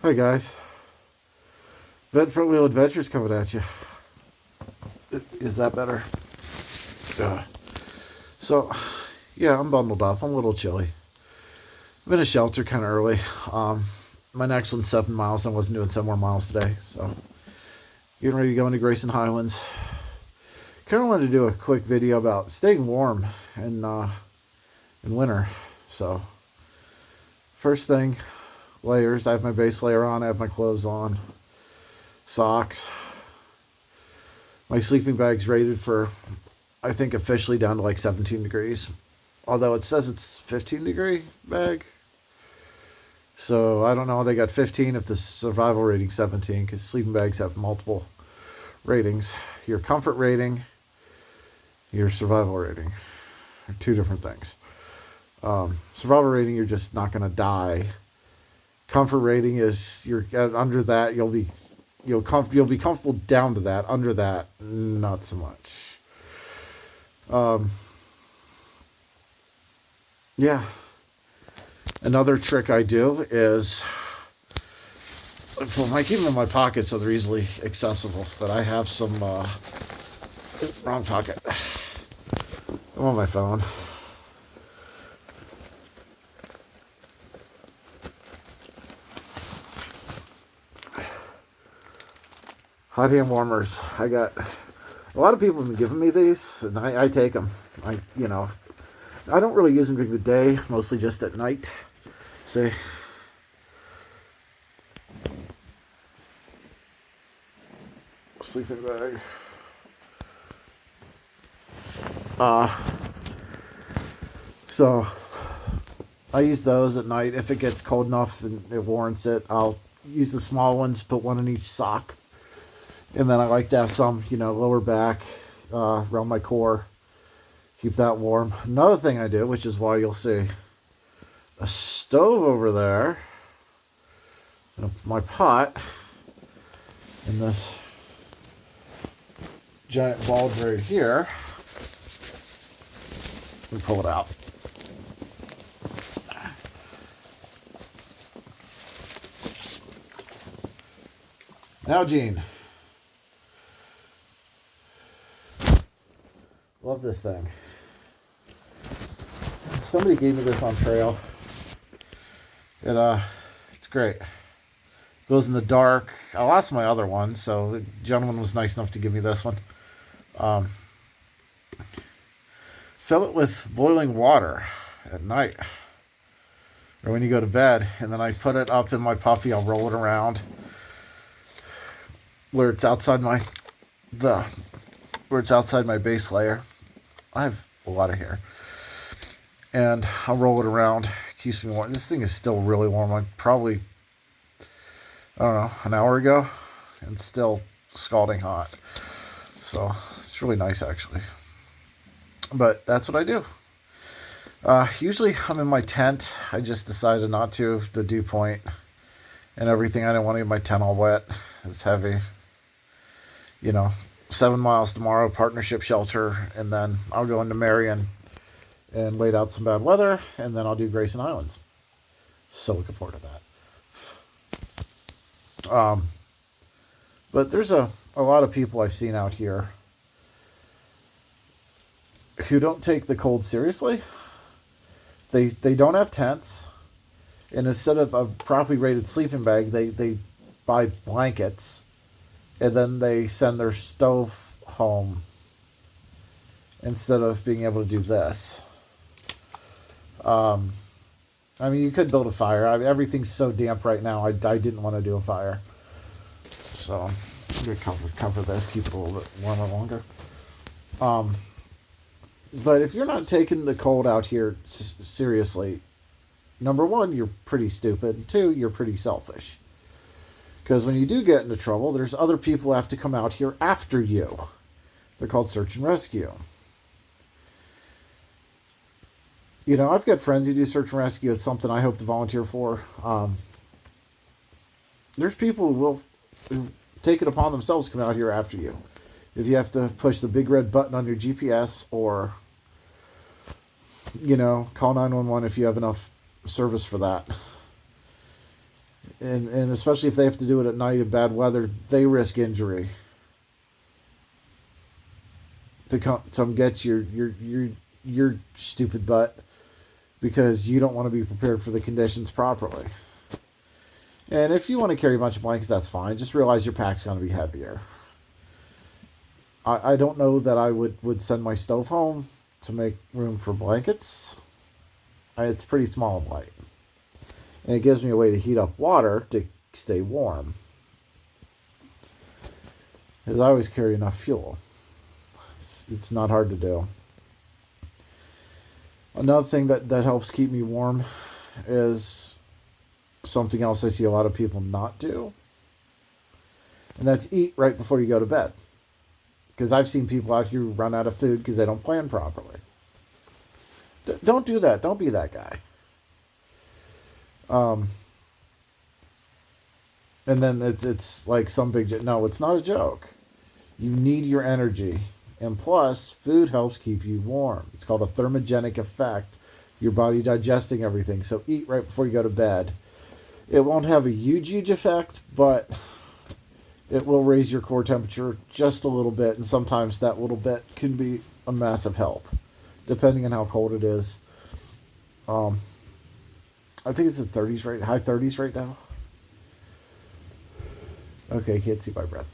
Hi guys, Vet Front Wheel Adventures coming at you. Is that better? So, yeah, I'm bundled up. I'm a little chilly. I'm in a shelter kind of early. My next one's 7 miles. I wasn't doing 7 more miles today, so getting ready to go into Grayson Highlands. Kind of wanted to do a quick video about staying warm in winter. So, first thing, layers. I have my base layer on. I have my clothes on. Socks. My sleeping bag's rated for, I think, officially down to like 17 degrees. Although it says it's 15-degree bag. So I don't know. They got 15 if the survival rating's 17, because sleeping bags have multiple ratings. Your comfort rating, your survival rating are two different things. Survival rating, you're just not going to die. Comfort rating is you're under that, you'll be comfortable down to that. Under that, not so much. Yeah. Another trick I do is, well, I keep them in my pocket so they're easily accessible. But I have some wrong pocket. I'm on my phone. Hot hand warmers. I got a lot of people have been giving me these, and I take them. I don't really use them during the day, mostly just at night. See, sleeping bag. So I use those at night. If it gets cold enough and it warrants it, I'll use the small ones, put one in each sock. And then I like to have some, lower back, around my core. Keep that warm. Another thing I do, which is why you'll see a stove over there, my pot, and this giant bulge right here. Let me pull it out. Now, Gene. Love this thing. Somebody gave me this on trail. It's great. Goes in the dark. I lost my other one, so the gentleman was nice enough to give me this one. Fill it with boiling water at night, or when you go to bed, and then I put it up in my puffy. I'll roll it around where it's outside my base layer. I have a lot of hair. And I'll roll it around. Keeps me warm. This thing is still really warm. I probably, an hour ago. And still scalding hot. So, it's really nice, actually. But that's what I do. Usually, I'm in my tent. I just decided not to. The dew point and everything. I didn't want to get my tent all wet. It's heavy. 7 miles tomorrow, partnership shelter, and then I'll go into Marion and wait out some bad weather, and then I'll do Grayson Islands. So looking forward to that. But there's a lot of people I've seen out here who don't take the cold seriously. They don't have tents, and instead of a properly rated sleeping bag, they buy blankets. And then they send their stove home instead of being able to do this. You could build a fire. Everything's so damp right now. I didn't want to do a fire. So I'm going to cover this, keep it a little bit warmer longer. But if you're not taking the cold out here seriously, number one, you're pretty stupid. And two, you're pretty selfish. Because when you do get into trouble, there's other people who have to come out here after you. They're called search and rescue. I've got friends who do search and rescue. It's something I hope to volunteer for. There's people who take it upon themselves to come out here after you. If you have to push the big red button on your GPS or, call 911 if you have enough service for that. and especially if they have to do it at night in bad weather, they risk injury to come get your stupid butt because you don't want to be prepared for the conditions properly. And if you want to carry a bunch of blankets, that's fine. Just realize your pack's going to be heavier. I don't know that I would send my stove home to make room for blankets. It's pretty small and light. And it gives me a way to heat up water to stay warm. Because I always carry enough fuel. It's not hard to do. Another thing that helps keep me warm is something else I see a lot of people not do. And that's eat right before you go to bed. Because I've seen people out here run out of food because they don't plan properly. Don't do that. Don't be that guy. And then it's like some big... No, it's not a joke. You need your energy. And plus, food helps keep you warm. It's called a thermogenic effect. Your body digesting everything. So eat right before you go to bed. It won't have a huge effect, but it will raise your core temperature just a little bit. And sometimes that little bit can be a massive help, depending on how cold it is. I think it's the 30s right, high 30s right now. Okay, can't see my breath.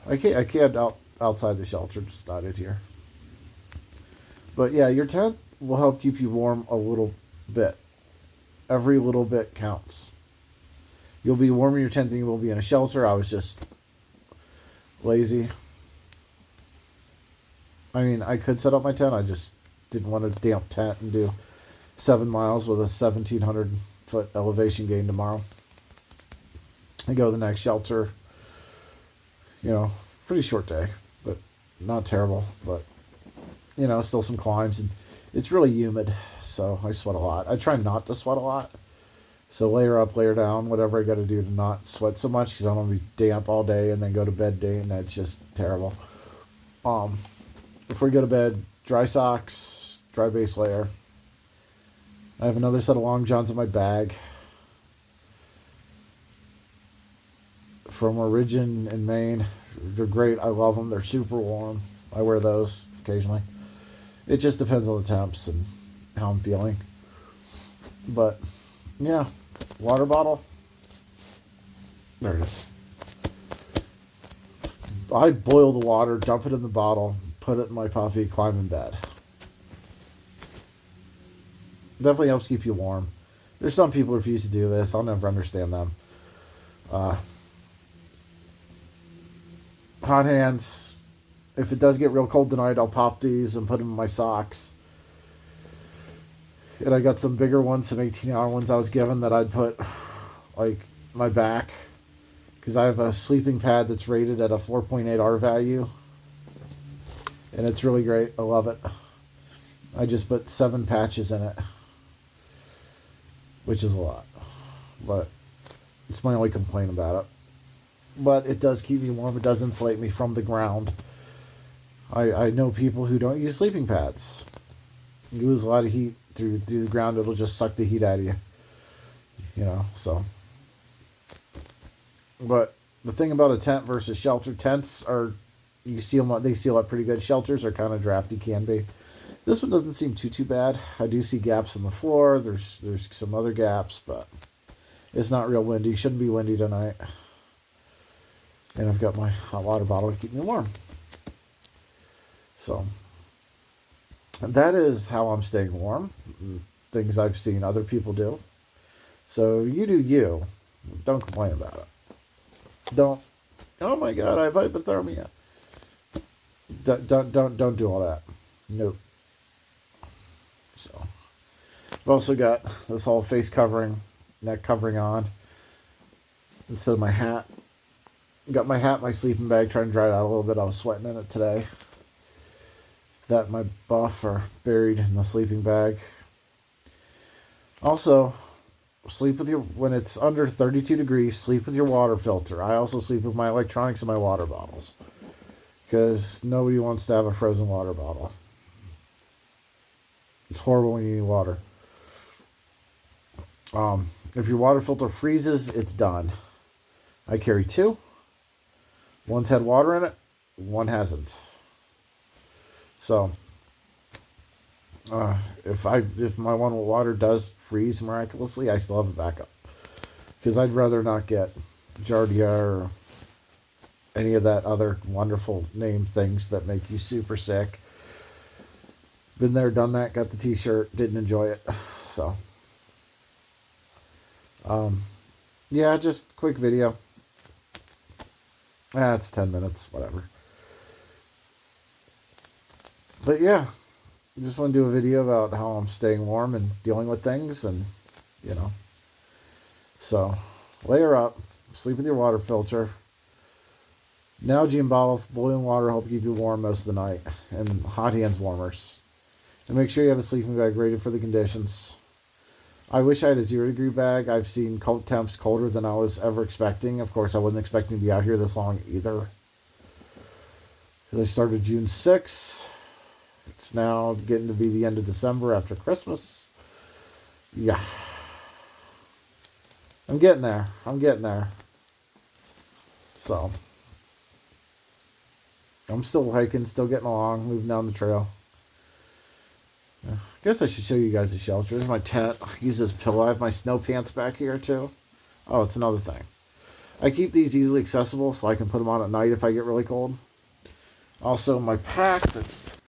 I can't outside the shelter, just not in here. But yeah, your tent will help keep you warm a little bit. Every little bit counts. You'll be warm in your tent than you will be in a shelter. I was just lazy. I mean, I could set up my tent. I just didn't want a damp tent and do 7 miles with a 1,700 foot elevation gain tomorrow. I go to the next shelter. You know, pretty short day, but not terrible. But, you know, still some climbs. And it's really humid, so I sweat a lot. I try not to sweat a lot. So layer up, layer down, whatever I got to do to not sweat so much because I don't want to be damp all day and then go to bed day, and that's just terrible. Before you go to bed, dry socks, dry base layer. I have another set of long johns in my bag from Origin in Maine. They're great. I love them. They're super warm. I wear those occasionally. It just depends on the temps and how I'm feeling. But, yeah. Water bottle. There it is. I boil the water, dump it in the bottle, put it in my puffy, climb in bed. Definitely helps keep you warm. There's some people who refuse to do this. I'll never understand them. Hot hands. If it does get real cold tonight, I'll pop these and put them in my socks. And I got some bigger ones, some 18-hour ones I was given that I'd put, like, my back. Because I have a sleeping pad that's rated at a 4.8 R value. And it's really great. I love it. I just put 7 patches in it. Which is a lot. But it's my only complaint about it. But it does keep me warm. It does insulate me from the ground. I know people who don't use sleeping pads. You lose a lot of heat through the ground. It'll just suck the heat out of you. You know, so. But the thing about a tent versus shelter, tents are, they seal up pretty good. Shelters are kind of drafty, can be. This one doesn't seem too bad. I do see gaps in the floor. There's some other gaps, but it's not real windy. Shouldn't be windy tonight. And I've got my hot water bottle to keep me warm. So, that is how I'm staying warm. Things I've seen other people do. So, you do you. Don't complain about it. Don't, oh my God, I have hypothermia. Don't do all that. Nope. So, I've also got this whole face covering, neck covering on instead of my hat. Got my hat, my sleeping bag, trying to dry it out a little bit. I was sweating in it today. That and my buff are buried in the sleeping bag. Also, sleep with when it's under 32 degrees, sleep with your water filter. I also sleep with my electronics and my water bottles. Because nobody wants to have a frozen water bottle. It's horrible when you need water. If your water filter freezes, it's done. I carry 2. One's had water in it, one hasn't. So, if my one with water does freeze miraculously, I still have a backup. Because I'd rather not get Giardia or any of that other wonderful name things that make you super sick. Been there, done that, got the t-shirt, didn't enjoy it. So, yeah, just quick video. It's 10 minutes, whatever. But yeah, I just want to do a video about how I'm staying warm and dealing with things, and, you know. So, layer up, sleep with your water filter. Nalgene bottle, boiling water help keep you warm most of the night, and hot hands warmers. And make sure you have a sleeping bag rated for the conditions. I wish I had a 0-degree bag. I've seen cold temps colder than I was ever expecting. Of course, I wasn't expecting to be out here this long either. I started June 6th. It's now getting to be the end of December after Christmas. Yeah. I'm getting there. So, I'm still hiking, still getting along, moving down the trail. Yeah. I guess I should show you guys the shelter. There's my tent. I use this pillow. I have my snow pants back here too. Oh, it's another thing. I keep these easily accessible so I can put them on at night if I get really cold. Also, my pack that's